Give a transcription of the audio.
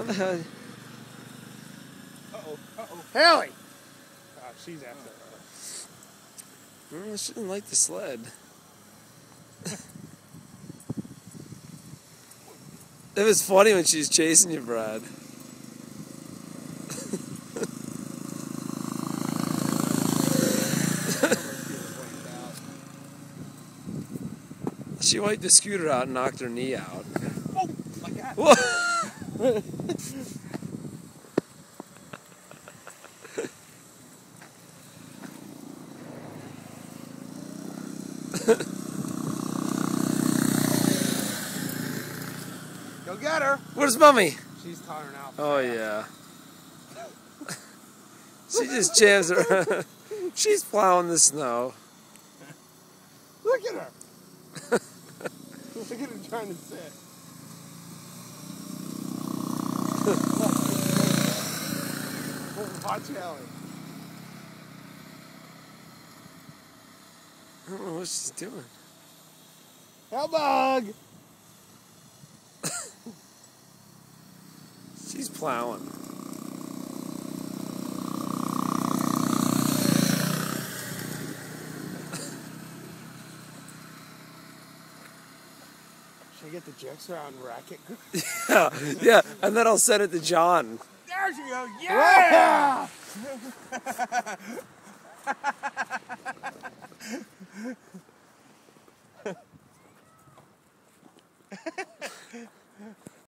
How the hell? Uh-oh, uh-oh. Haley! She's after her. She didn't like the sled. It was funny when she was chasing you, Brad. She wiped the scooter out and knocked her knee out. Oh my God! Whoa. Go get her! Where's Mummy? She's turning out. Oh yeah. She just jams her. She's plowing the snow. Look at her! Look at her trying to sit. Watch Haley. I don't know what she's doing. Hellbug! She's plowing. Should I get the jokes around racket? Yeah, and then I'll send it to John. There she goes. Yeah!